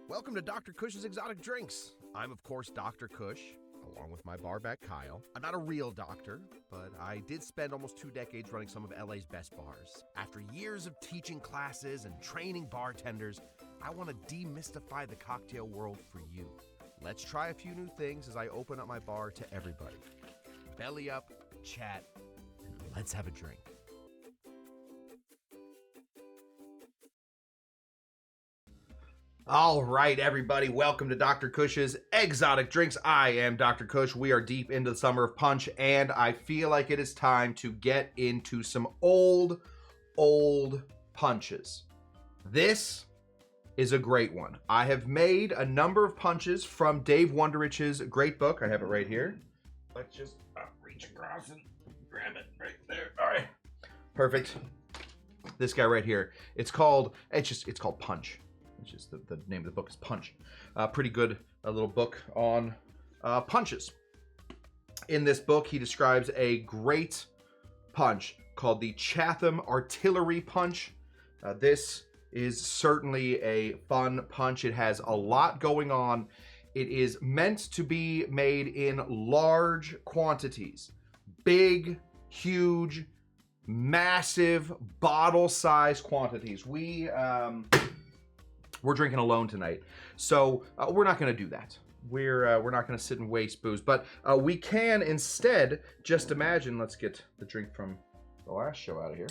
Welcome to Dr. Cush's Exotic Drinks. I'm, of course, Dr. Cush, along with my barback Kyle. I'm not a real doctor, but I did spend almost 2 decades running some of LA's best bars. After years of teaching classes and training bartenders, I want to demystify the cocktail world for you. Let's try a few new things as I open up my bar to everybody. Belly up, chat, and let's have a drink. All right, everybody, welcome to Dr. Cush's Exotic Drinks. I am Dr. Cush. We are deep into the summer of punch, and I feel like it is time to get into some old punches. This is a great one. I have made a number of punches from Dave Wonderich's great book. I have it right here. Let's just reach across and grab it right there. All right, perfect. This guy right here. It's called Punch. It's just the name of the book is Punch. Pretty good little book on punches. In this book, he describes a great punch called the Chatham Artillery Punch. This is certainly a fun punch. It has a lot going on. It is meant to be made in large quantities. Big, huge, massive, bottle-sized quantities. We're drinking alone tonight, so we're not going to do that. We're not going to sit and waste booze, but we can instead just imagine. Let's get the drink from the last show out of here.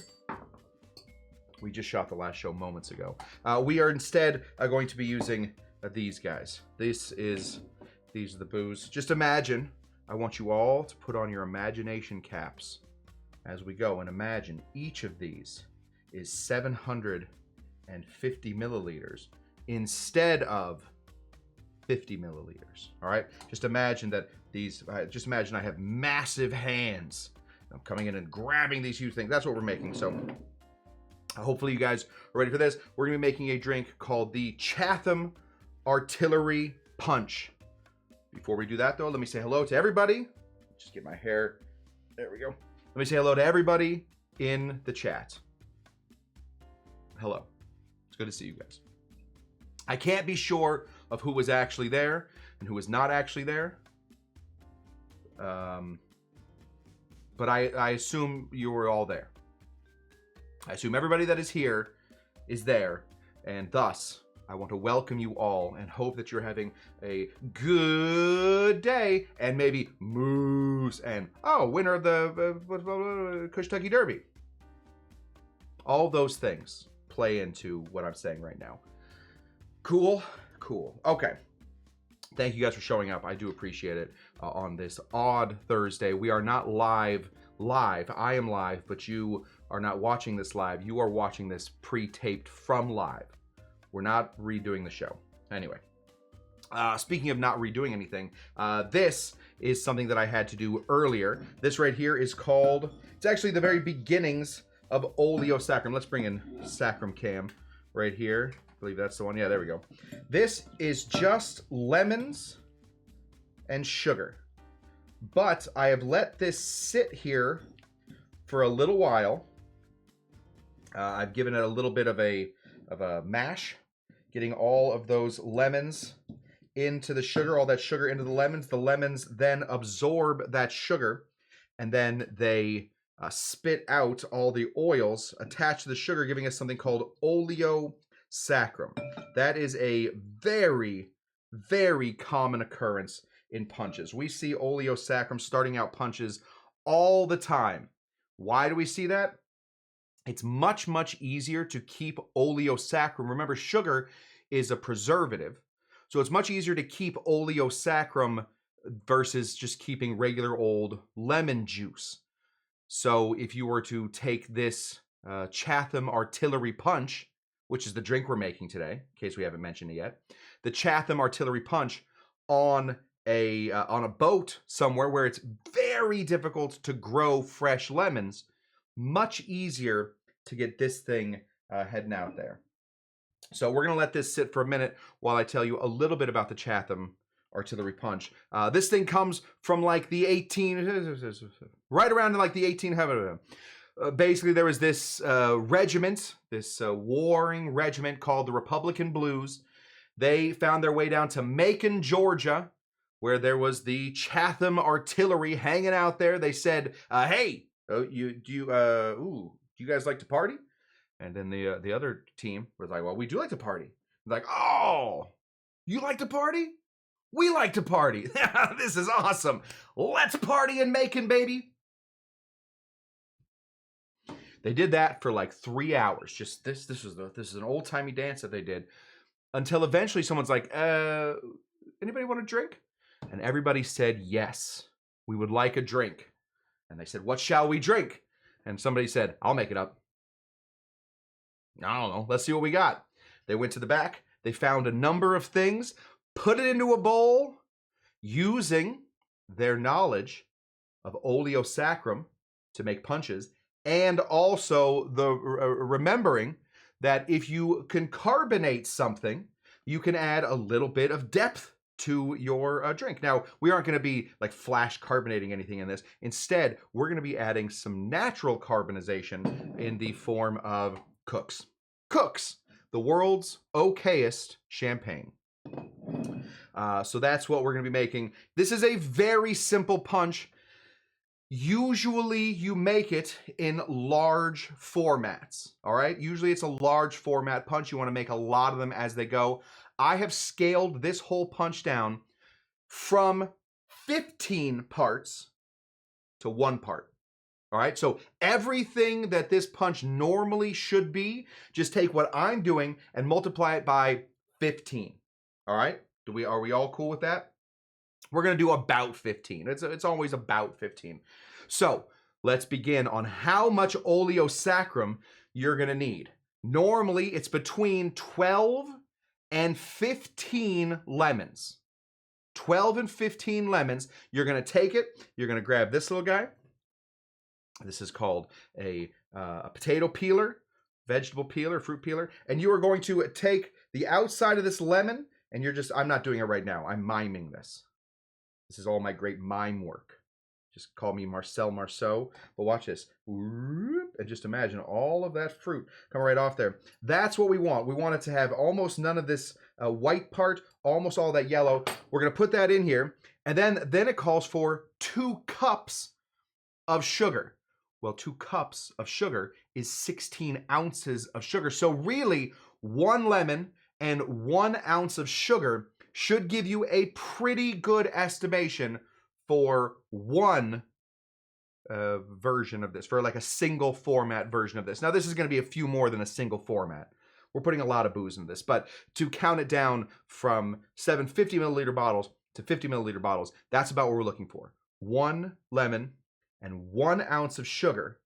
We just shot the last show moments ago. We are instead going to be using these guys. These are the booze. Just imagine. I want you all to put on your imagination caps as we go, and imagine each of these is 750 milliliters instead of 50 milliliters. All right, just imagine that just imagine I have massive hands. I'm coming in and grabbing these huge things. That's what we're making. So hopefully you guys are ready for this. We're gonna be making a drink called the Chatham Artillery Punch. Before we do that though, let me say hello to everybody. Just get my hair, there we go. Let me say hello to everybody in the chat. Hello. It's good to see you guys. I can't be sure of who was actually there and who was not actually there. But I assume you were all there. I assume everybody that is here is there, and thus I want to welcome you all and hope that you're having a good day, and maybe moose and winner of the Kentucky Derby. All those things play into what I'm saying right now. Cool. Okay. Thank you guys for showing up. I do appreciate it on this odd Thursday. We are not live. I am live, but you are not watching this live. You are watching this pre-taped from live. We're not redoing the show. Anyway, speaking of not redoing anything, this is something that I had to do earlier. This right here is called, it's actually the very beginnings of Oleo Sacrum. Let's bring in Sacrum Cam right here. I believe that's the one. Yeah, there we go. This is just lemons and sugar. But I have let this sit here for a little while. I've given it a little bit of a mash, getting all of those lemons into the sugar, all that sugar into the lemons. The lemons then absorb that sugar, and then they spit out all the oils attached to the sugar, giving us something called Oleo Sacrum. That is a very, very common occurrence in punches. We see Oleo Sacrum starting out punches all the time. Why do we see that? It's much, much easier to keep Oleo Sacrum. Remember, sugar is a preservative, so it's much easier to keep Oleo Sacrum versus just keeping regular old lemon juice. So if you were to take this Chatham Artillery Punch, which is the drink we're making today, in case we haven't mentioned it yet, the Chatham Artillery Punch on a boat somewhere where it's very difficult to grow fresh lemons, much easier to get this thing heading out there. So we're going to let this sit for a minute while I tell you a little bit about the Chatham Artillery Punch. This thing comes from like the right around in like the 1800s. Basically, there was this regiment, this warring regiment called the Republican Blues They found their way down to Macon, Georgia, where there was the Chatham Artillery hanging out there. They said, "Hey, do you guys like to party?" And then the other team was like, "Well, we do like to party." Like, "Oh, you like to party? We like to party. This is awesome. Let's party in Macon, baby." They did that for like 3 hours. Just this is an old timey dance that they did until eventually someone's like, anybody want a drink? And everybody said yes, we would like a drink. And they said, what shall we drink? And somebody said, I'll make it up. I don't know. Let's see what we got. They went to the back. They found a number of things, put it into a bowl using their knowledge of oleosacrum to make punches, and also the remembering that if you can carbonate something, you can add a little bit of depth to your drink. Now, we aren't going to be like flash carbonating anything in this. Instead, we're going to be adding some natural carbonization in the form of Cook's. Cook's, the world's okayest champagne. So that's what we're going to be making. This is a very simple punch. Usually you make it in large formats, all right? Usually it's a large format punch. You want to make a lot of them as they go. I have scaled this whole punch down from 15 parts to 1 part, all right? So everything that this punch normally should be, just take what I'm doing and multiply it by 15, all right? Are we all cool with that? We're going to do about 15. It's always about 15. So let's begin on how much oleosacrum you're going to need. Normally, it's between 12 and 15 lemons. 12 and 15 lemons. You're going to take it. You're going to grab this little guy. This is called a potato peeler, vegetable peeler, fruit peeler. And you are going to take the outside of this lemon, and I'm not doing it right now. I'm miming this. This is all my great mime work. Just call me Marcel Marceau. But watch this. And just imagine all of that fruit come right off there. That's what we want. We want it to have almost none of this white part, almost all that yellow. We're going to put that in here. And then it calls for 2 cups of sugar. Well, 2 cups of sugar is 16 ounces of sugar. So really, 1 lemon and 1 ounce of sugar should give you a pretty good estimation for one version of this, for like a single format version of this. Now, this is going to be a few more than a single format. We're putting a lot of booze in this, but to count it down from 750 milliliter bottles to 50 milliliter bottles, that's about what we're looking for. 1 lemon and 1 ounce of sugar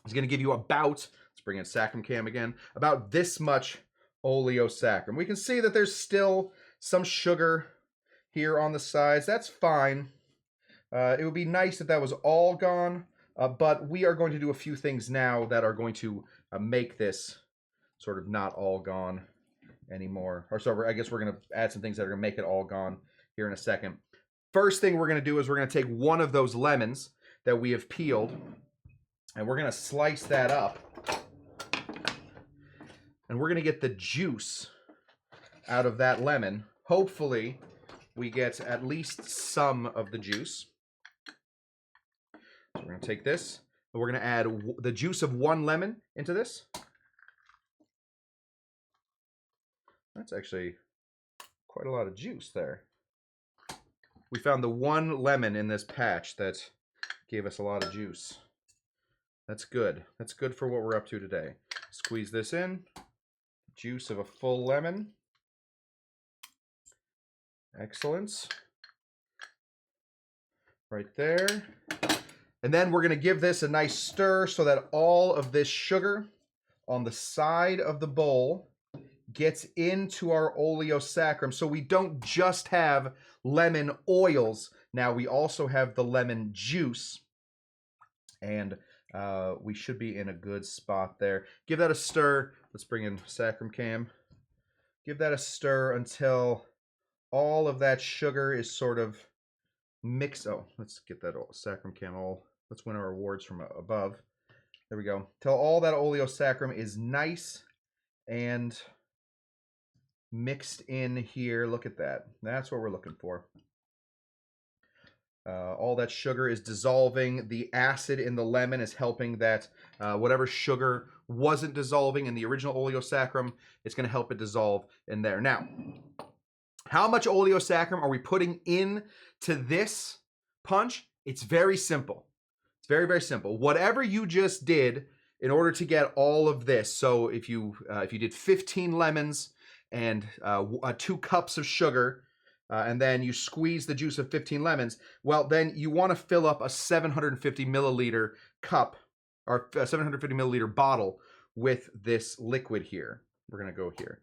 is going to give you about, let's bring in Sacrum Cam again, about this much oleosacrum. We can see that there's still some sugar here on the sides. That's fine. It would be nice if that was all gone, but we are going to do a few things now that are going to make this sort of not all gone anymore. Or so I guess we're going to add some things that are going to make it all gone here in a second. First thing we're going to do is we're going to take one of those lemons that we have peeled, and we're going to slice that up. And we're going to get the juice out of that lemon. Hopefully, we get at least some of the juice. So we're going to take this, and we're going to add the juice of 1 lemon into this. That's actually quite a lot of juice there. We found the 1 lemon in this patch that gave us a lot of juice. That's good. That's good for what we're up to today. Squeeze this in. Juice of a full lemon. Excellent. Right there. And then we're going to give this a nice stir so that all of this sugar on the side of the bowl gets into our oleosacrum. So we don't just have lemon oils. Now we also have the lemon juice. And we should be in a good spot there. Give that a stir. Let's bring in Sacrum Cam. Give that a stir until all of that sugar is sort of mixed. Oh, let's get that Sacrum Cam all. Let's win our awards from above. There we go. Till all that oleosacrum is nice and mixed in here. Look at that. That's what we're looking for. All that sugar is dissolving. The acid in the lemon is helping that whatever sugar wasn't dissolving in the original oleosaccharum, it's going to help it dissolve in there. Now, how much oleosaccharum are we putting in to this punch? It's very simple. It's very, very simple. Whatever you just did in order to get all of this. So if you did 15 lemons and 2 cups of sugar, and then you squeeze the juice of 15 lemons, well, then you want to fill up a 750 milliliter cup or a 750 milliliter bottle with this liquid here. We're going to go here.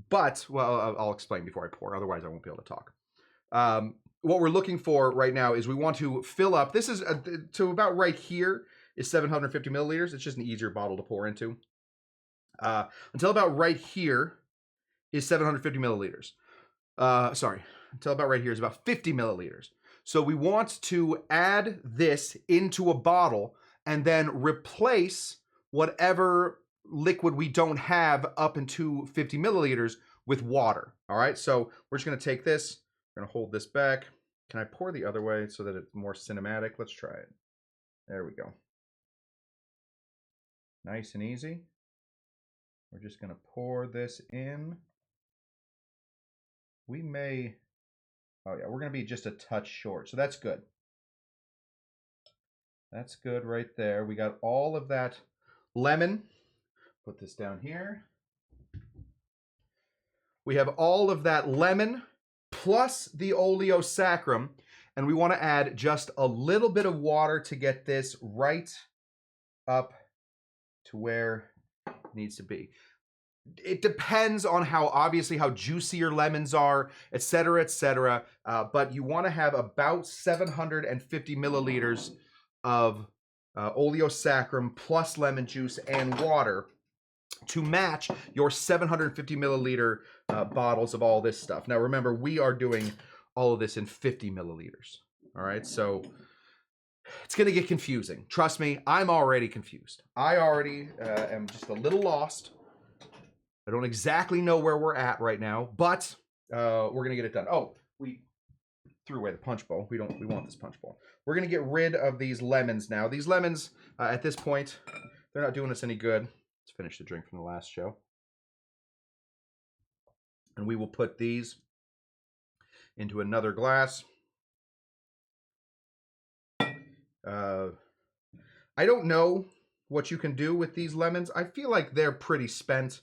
But, well, I'll explain before I pour. Otherwise, I won't be able to talk. What we're looking for right now is we want to fill up. This is to about right here is 750 milliliters. It's just an easier bottle to pour into. Until about right here is 750 milliliters. Sorry, until about right here is about 50 milliliters. So we want to add this into a bottle and then replace whatever liquid we don't have up into 50 milliliters with water. All right, so we're just going to take this. We're going to hold this back. Can I pour the other way so that it's more cinematic? Let's try it. There we go. Nice and easy. We're just going to pour this in. We may, oh yeah, we're going to be just a touch short. So that's good. That's good right there. We got all of that lemon. Put this down here. We have all of that lemon plus the oleosaccharum, and we want to add just a little bit of water to get this right up to where it needs to be. It depends on obviously how juicy your lemons are, etc., etc. But you want to have about 750 milliliters of oleosaccharum plus lemon juice and water to match your 750 milliliter bottles of all this stuff. Now, remember, we are doing all of this in 50 milliliters. All right, so it's going to get confusing. Trust me, I'm already confused. I already am just a little lost. I don't exactly know where we're at right now, but we're going to get it done. Oh, we threw away the punch bowl. We want this punch bowl. We're going to get rid of these lemons now. These lemons, at this point, they're not doing us any good. Let's finish the drink from the last show. And we will put these into another glass. I don't know what you can do with these lemons. I feel like they're pretty spent.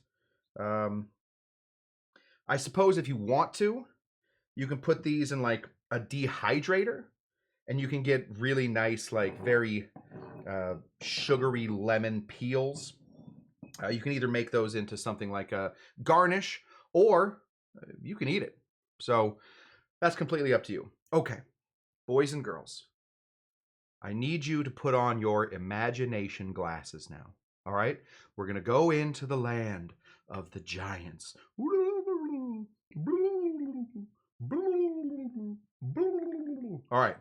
I suppose if you want to, you can put these in like a dehydrator and you can get really nice, like very sugary lemon peels. You can either make those into something like a garnish or you can eat it. So that's completely up to you. Okay, boys and girls, I need you to put on your imagination glasses now. All right, we're going to go into the land of the giants. All right,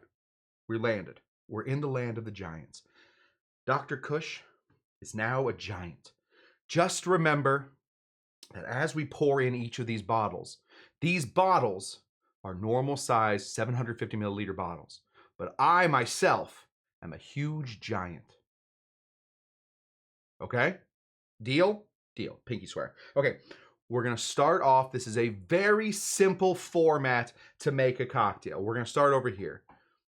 we landed. We're in the land of the giants. Dr. Kush is now a giant. Just remember that as we pour in each of these bottles are normal size 750 milliliter bottles. But I myself am a huge giant. Okay? Deal? Deal. Pinky swear. Okay, we're going to start off. This is a very simple format to make a cocktail. We're going to start over here.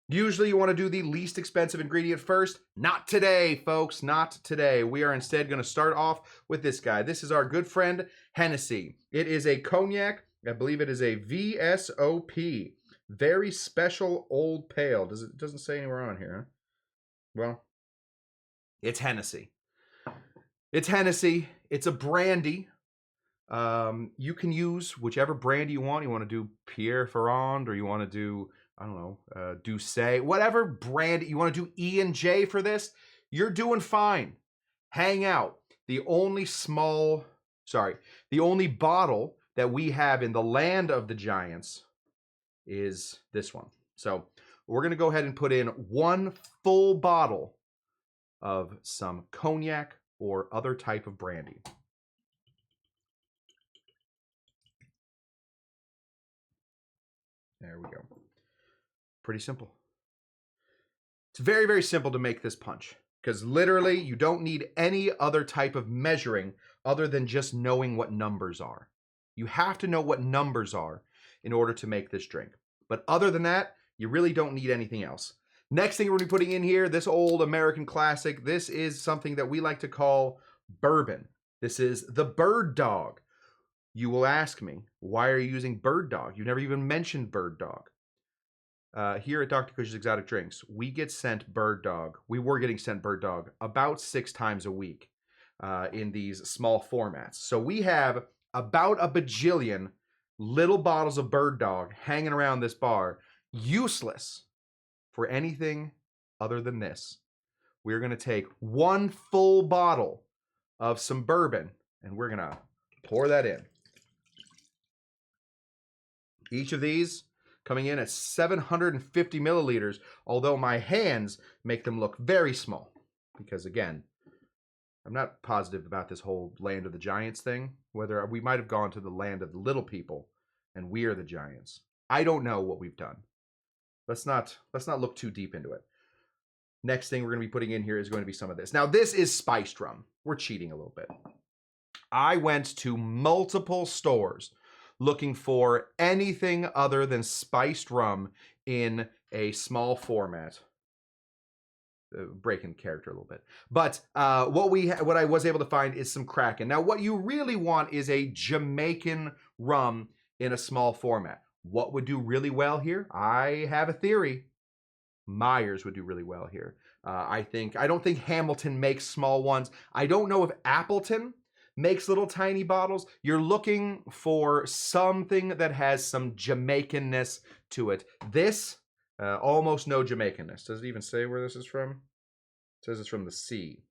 Usually you want to do the least expensive ingredient first. Not today, folks. Not today. We are instead going to start off with this guy. This is our good friend Hennessy. It is a cognac. I believe it is a VSOP. Very special old pale. It doesn't say anywhere on here, huh? Well, it's Hennessy. It's Hennessy. It's a brandy. You can use whichever brandy you want. You want to do Pierre Ferrand or you want to do, I don't know, Douce, whatever brand you want to do E and J for this, you're doing fine. Hang out. The only bottle that we have in the land of the giants is this one. So we're going to go ahead and put in 1 full bottle of some cognac or other type of brandy. There we go. Pretty simple. It's very, very simple to make this punch because literally you don't need any other type of measuring other than just knowing what numbers are. You have to know what numbers are in order to make this drink. But other than that, you really don't need anything else. Next thing we're going to be putting in here, this old American classic. This is something that we like to call bourbon. This is the Bird Dog. You will ask me, why are you using Bird Dog? You've never even mentioned Bird Dog. Here at Dr. Kush's Exotic Drinks, we get sent Bird Dog. We were getting sent Bird Dog about 6 times a week in these small formats. So we have about a bajillion little bottles of Bird Dog hanging around this bar, useless for anything other than this. We're going to take 1 full bottle of some bourbon, and we're going to pour that in. Each of these coming in at 750 milliliters, although my hands make them look very small. Because again, I'm not positive about this whole land of the giants thing, whether we might have gone to the land of the little people and we are the giants. I don't know what we've done. Let's not look too deep into it. Next thing we're going to be putting in here is going to be some of this. Now, this is spiced rum. We're cheating a little bit. I went to multiple stores looking for anything other than spiced rum in a small format. Breaking character a little bit. But what I was able to find is some Kraken. Now, what you really want is a Jamaican rum in a small format. What would do really well here? I have a theory. Myers would do really well here. I don't think Hamilton makes small ones. I don't know if Appleton makes little tiny bottles. You're looking for something that has some Jamaican-ness to it. This, almost no Jamaican-ness. Does it even say where this is from? It says it's from the sea.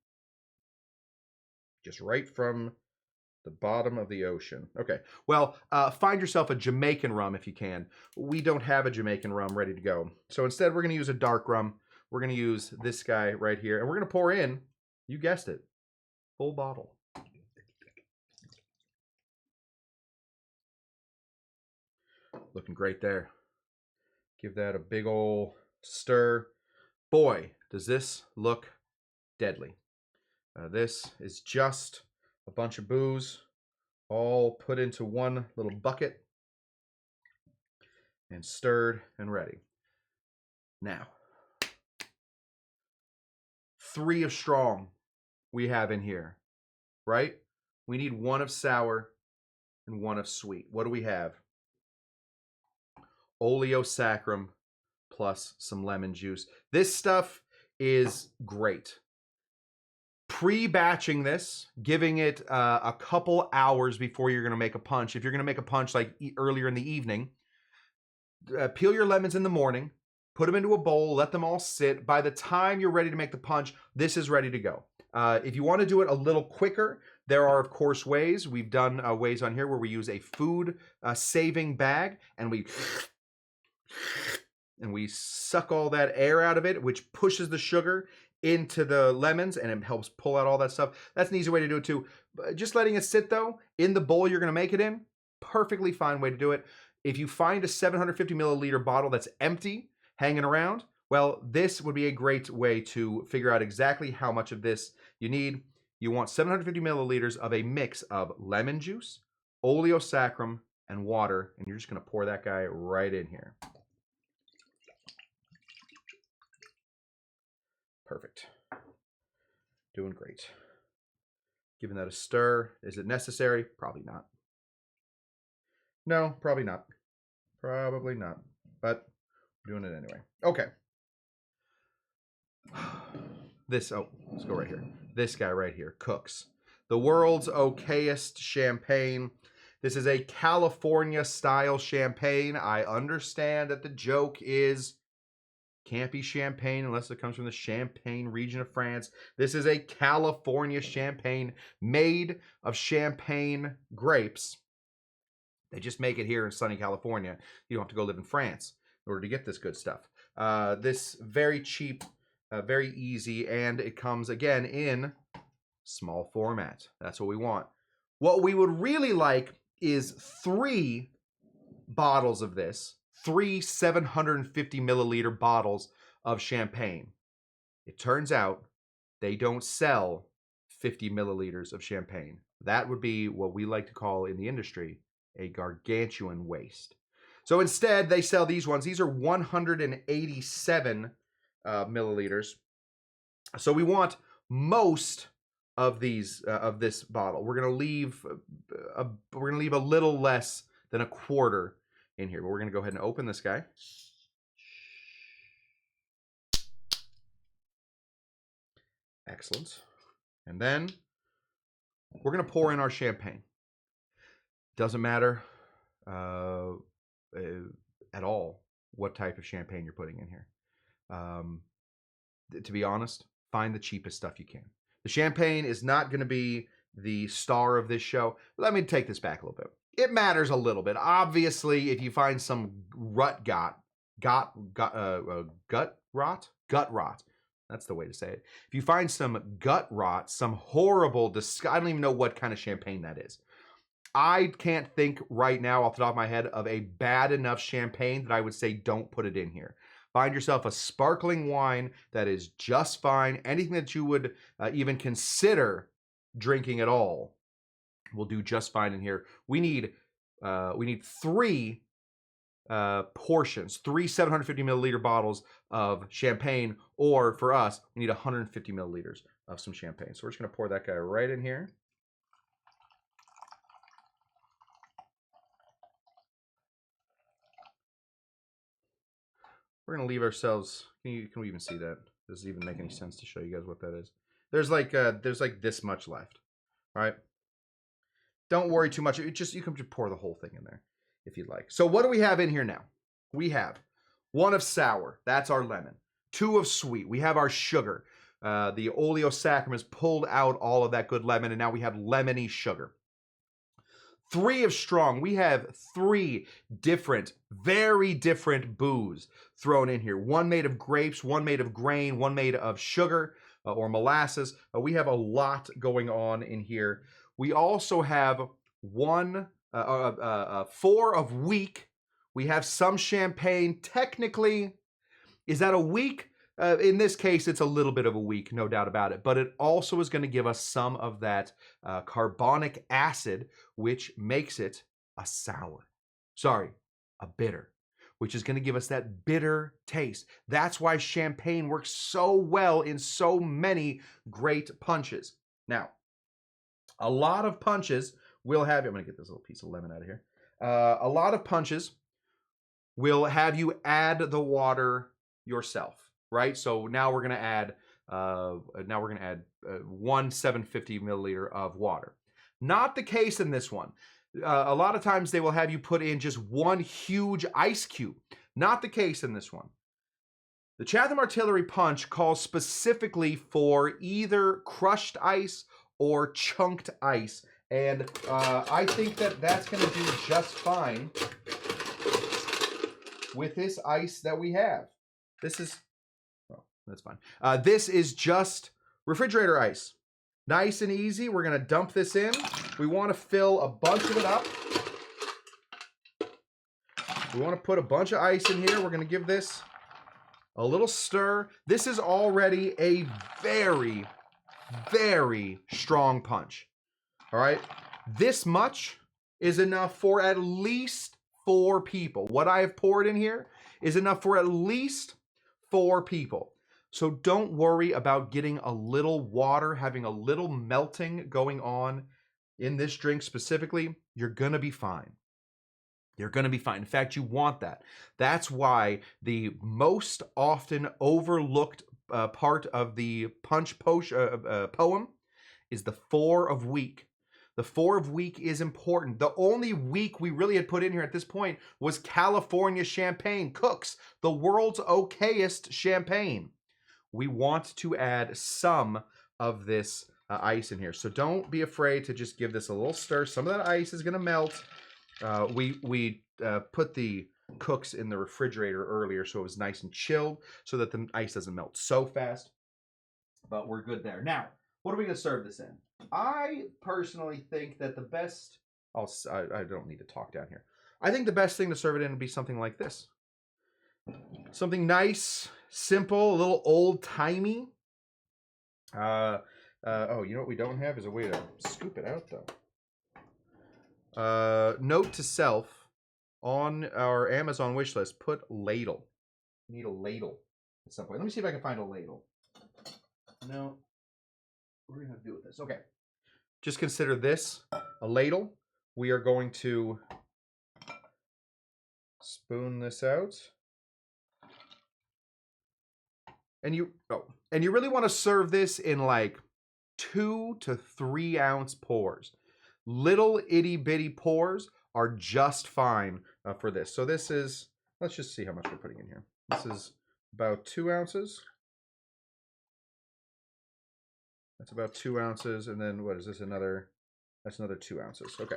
Just right from the bottom of the ocean. Okay, well, find yourself a Jamaican rum if you can. We don't have a Jamaican rum ready to go. So instead, we're going to use a dark rum. We're going to use this guy right here. And we're going to pour in, you guessed it, full bottle. Looking great there. Give that a big ol' stir. Boy, does this look deadly. This is just a bunch of booze all put into one little bucket and stirred and ready. Now, 3 of strong we have in here, right? We need 1 of sour and 1 of sweet. What do we have? Oleo saccharum plus some lemon juice. This stuff is great. Pre-batching this, giving it a couple hours before you're going to make a punch. If you're going to make a punch like earlier in the evening, peel your lemons in the morning, put them into a bowl, let them all sit. By the time you're ready to make the punch, this is ready to go. If you want to do it a little quicker, there are, of course, ways. We've done ways on here where we use a food saving bag and we suck all that air out of it, which pushes the sugar into the lemons and it helps pull out all that stuff. That's an easy way to do it too. Just letting it sit though, in the bowl you're going to make it in, perfectly fine way to do it. If you find a 750 milliliter bottle that's empty hanging around, well, this would be a great way to figure out exactly how much of this you need. You want 750 milliliters of a mix of lemon juice, oleo saccharum, and water, and you're just going to pour that guy right in here. Perfect. Doing great. Giving that a stir. Is it necessary? Probably not. No, probably not. Probably not. But we're doing it anyway. Okay. Let's go right here. This guy right here, Cook's. The world's okayest champagne. This is a California style champagne. I understand that the joke is can't be champagne unless it comes from the Champagne region of France. This is a California champagne made of champagne grapes. They just make it here in sunny California. You don't have to go live in France in order to get this good stuff. This very cheap, very easy, and it comes again in small format. That's what we want. What we would really like is 3 bottles of this, 3 750 milliliter bottles of champagne. It turns out they don't sell 50 milliliters of champagne. That would be what we like to call in the industry a gargantuan waste. So instead, they sell these ones. These are 187 milliliters. So we want most of these of this bottle. We're gonna leave a little less than a quarter in here, but we're gonna go ahead and open this guy. Excellent. And then we're gonna pour in our champagne. Doesn't matter at all what type of champagne you're putting in here. To be honest, find the cheapest stuff you can. The champagne is not going to be the star of this show. Let me take this back a little bit. It matters a little bit. Obviously, if you find some gut rot. That's the way to say it. If you find some gut rot, some horrible, I don't even know what kind of champagne that is. I can't think right now off the top of my head of a bad enough champagne that I would say don't put it in here. Find yourself a sparkling wine that is just fine. Anything that you would even consider drinking at all will do just fine in here. We need 3 portions, 3 750 milliliter bottles of champagne, or for us, we need 150 milliliters of some champagne. So we're just going to pour that guy right in here. We're going to leave ourselves, can we even see that? Does it even make any sense to show you guys what that is? There's like this much left. All right. Don't worry too much. You can just pour the whole thing in there if you'd like. So what do we have in here now? We have 1 of sour. That's our lemon. 2 of sweet. We have our sugar. The oleosaccharum has pulled out all of that good lemon, and now we have lemony sugar. 3 of strong. We have 3 different, very different booze thrown in here. 1 made of grapes, 1 made of grain, 1 made of sugar or molasses. We have a lot going on in here. We also have 4 of weak. We have some champagne. Technically, is that a weak? In this case, it's a little bit of a weak, no doubt about it. But it also is going to give us some of that carbonic acid, which makes it a sour. Sorry, a bitter, which is going to give us that bitter taste. That's why champagne works so well in so many great punches. Now, a lot of punches will have, I'm going to get this little piece of lemon out of here. A lot of punches will have you add the water yourself. Right, so now we're gonna add 1 750 milliliter of water. Not the case in this one. A lot of times they will have you put in just 1 huge ice cube. Not the case in this one. The Chatham Artillery Punch calls specifically for either crushed ice or chunked ice, and I think that that's gonna do just fine with this ice that we have. This is. That's fine. This is just refrigerator ice. Nice and easy. We're going to dump this in. We want to fill a bunch of it up. We want to put a bunch of ice in here. We're going to give this a little stir. This is already a very, very strong punch. All right. This much is enough for at least 4 people. What I have poured in here is enough for at least 4 people. So don't worry about getting a little water, having a little melting going on in this drink specifically. You're going to be fine. You're going to be fine. In fact, you want that. That's why the most often overlooked part of the punch poem is the 4 of weak. The 4 of weak is important. The only weak we really had put in here at this point was California champagne. Cook's, the world's okayest champagne. We want to add some of this ice in here. So don't be afraid to just give this a little stir. Some of that ice is going to melt. We put the Cook's in the refrigerator earlier so it was nice and chilled so that the ice doesn't melt so fast. But we're good there. Now, what are we going to serve this in? I personally think that the best... I don't need to talk down here. I think the best thing to serve it in would be something like this. Something nice, simple, a little old-timey. Oh, you know what we don't have is a way to scoop it out, though. Note to self, on our Amazon wish list, put ladle. We need a ladle at some point. Let me see if I can find a ladle. No. We're going to have to do with this. Okay. Just consider this a ladle. We are going to spoon this out. And you really want to serve this in like 2 to 3 ounce pours. Little itty bitty pours are just fine for this. So this is, let's just see how much we're putting in here. This is about 2 ounces. That's about 2 ounces. And then what is this? That's another 2 ounces. Okay.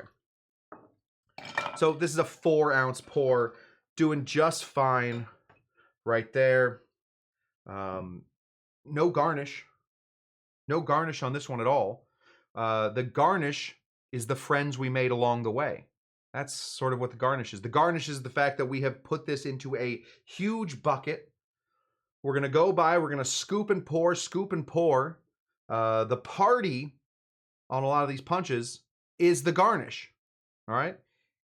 So this is a 4 ounce pour, doing just fine right there. No garnish. No garnish on this one at all. The garnish is the friends we made along the way. That's sort of what the garnish is. The garnish is the fact that we have put this into a huge bucket. We're going to go by, we're going to scoop and pour, scoop and pour. The party on a lot of these punches is the garnish. All right?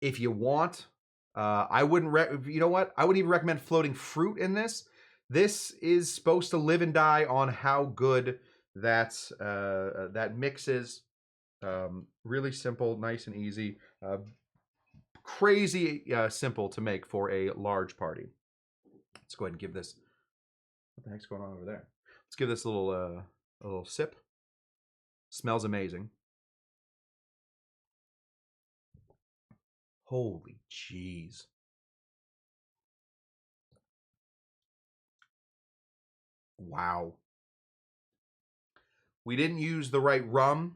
If you want, I wouldn't, you know what? I wouldn't even recommend floating fruit in this. This is supposed to live and die on how good that mix is. Really simple, nice and easy. Crazy simple to make for a large party. Let's go ahead and give this. What the heck's going on over there? Let's give this a little sip. Smells amazing. Holy jeez. Wow. We didn't use the right rum,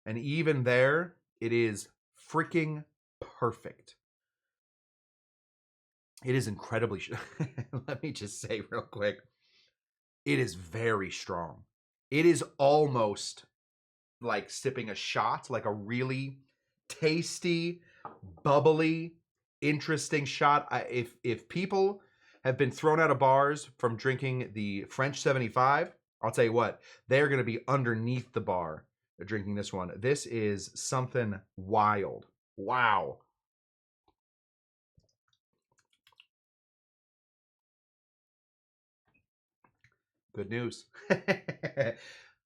and even there, it is freaking perfect. It is incredibly let me just say real quick. It is very strong. It is almost like sipping a shot, like a really tasty, bubbly, interesting shot. If people have been thrown out of bars from drinking the French 75, I'll tell you what, they're going to be underneath the bar drinking this one. This is something wild. Wow. Good news.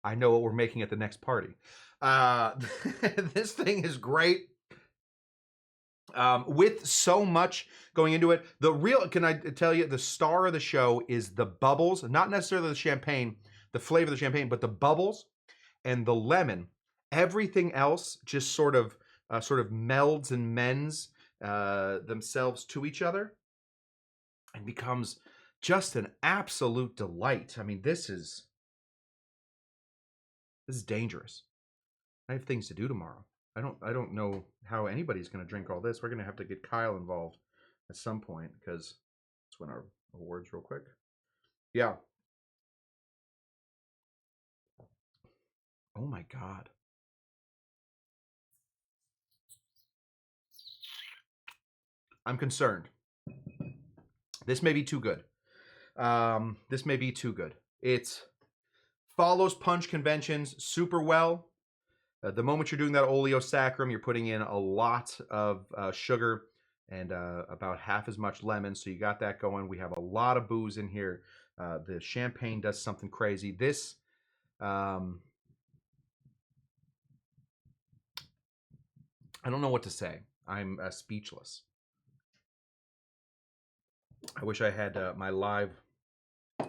I know what we're making at the next party. This thing is great. With so much going into it, can I tell you, the star of the show is the bubbles, not necessarily the champagne, the flavor of the champagne, but the bubbles and the lemon. Everything else just sort of melds and mends themselves to each other and becomes just an absolute delight. I mean, this is dangerous. I have things to do tomorrow. I don't know how anybody's going to drink all this. We're going to have to get Kyle involved at some point, because let's win our awards real quick. Yeah. Oh my God. I'm concerned. This may be too good. This may be too good. It follows punch conventions super well. The moment you're doing that oleosaccharum, you're putting in a lot of sugar and about half as much lemon. So you got that going. We have a lot of booze in here. The champagne does something crazy. This, I don't know what to say. I'm speechless. I wish I had my live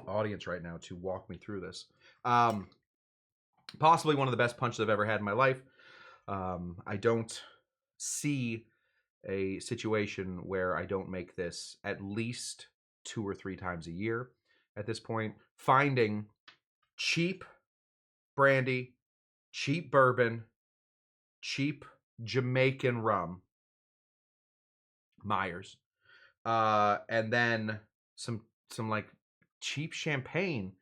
audience right now to walk me through this. Possibly one of the best punches I've ever had in my life. I don't see a situation where I don't make this at least 2 or 3 times a year at this point. Finding cheap brandy, cheap bourbon, cheap Jamaican rum, Myers, and then some like cheap champagne,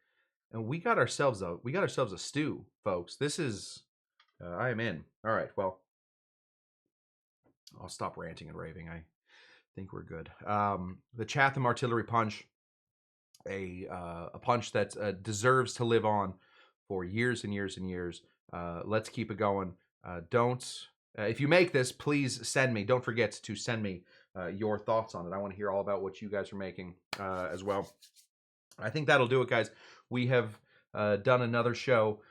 and we got ourselves a stew, folks. This is I am in. All right, well, I'll stop ranting and raving. I think we're good. The Chatham Artillery Punch, a punch that deserves to live on for years and years and years. Let's keep it going. If you make this, please send me. Don't forget to send me your thoughts on it. I want to hear all about what you guys are making as well. I think that'll do it, guys. We have done another show.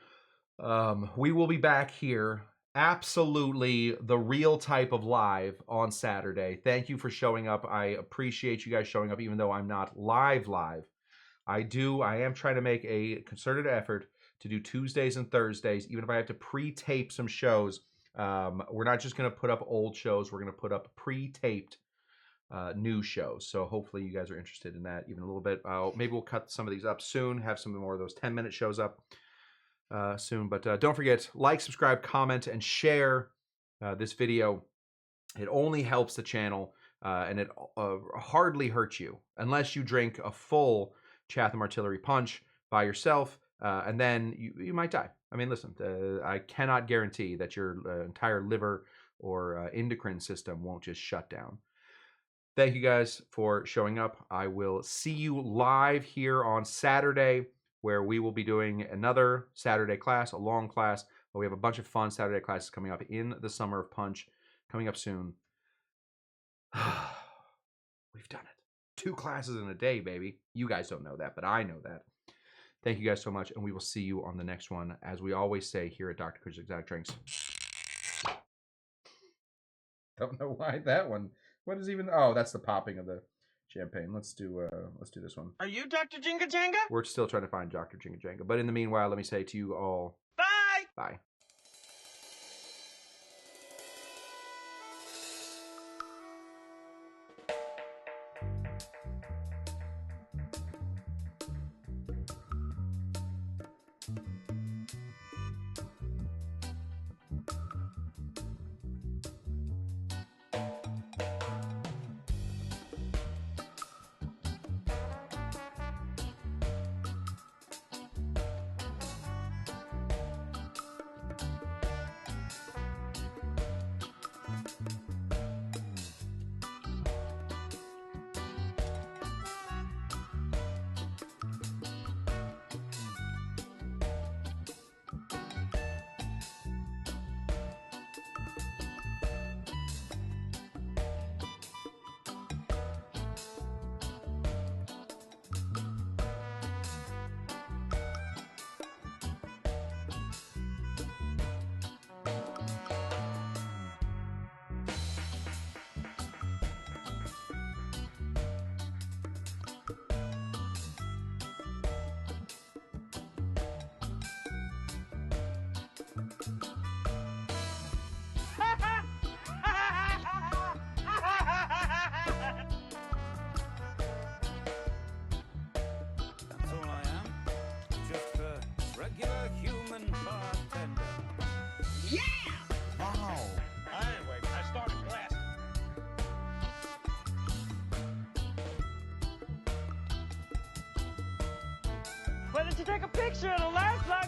We will be back here, absolutely the real type of live on Saturday. Thank you for showing up. I appreciate you guys showing up, even though I'm not live. I am trying to make a concerted effort to do Tuesdays and Thursdays, even if I have to pre-tape some shows. We're not just going to put up old shows. We're going to put up pre-taped new shows. So hopefully you guys are interested in that even a little bit. Maybe we'll cut some of these up soon, have some more of those 10-minute shows up soon. But don't forget, like, subscribe, comment, and share this video. It only helps the channel, and it hardly hurts you unless you drink a full Chatham Artillery Punch by yourself, and then you might die. I mean, listen, I cannot guarantee that your entire liver or endocrine system won't just shut down. Thank you guys for showing up. I will see you live here on Saturday, where we will be doing another Saturday class, a long class. We have a bunch of fun Saturday classes coming up in the Summer of Punch, coming up soon. We've done it. 2 classes in a day, baby. You guys don't know that, but I know that. Thank you guys so much, and we will see you on the next one. As we always say here at Dr. Chris Exotic Drinks. Don't know why that one. What is even? Oh, that's the popping of the champagne. Let's do this one. Are you Dr. Jinga Janga? We're still trying to find Dr. Jinga Janga. But in the meanwhile, let me say to you all, Bye! Bye. Regular human bartender. Yeah! Wow. Anyway, I started blasting. Why didn't you take a picture of the last line?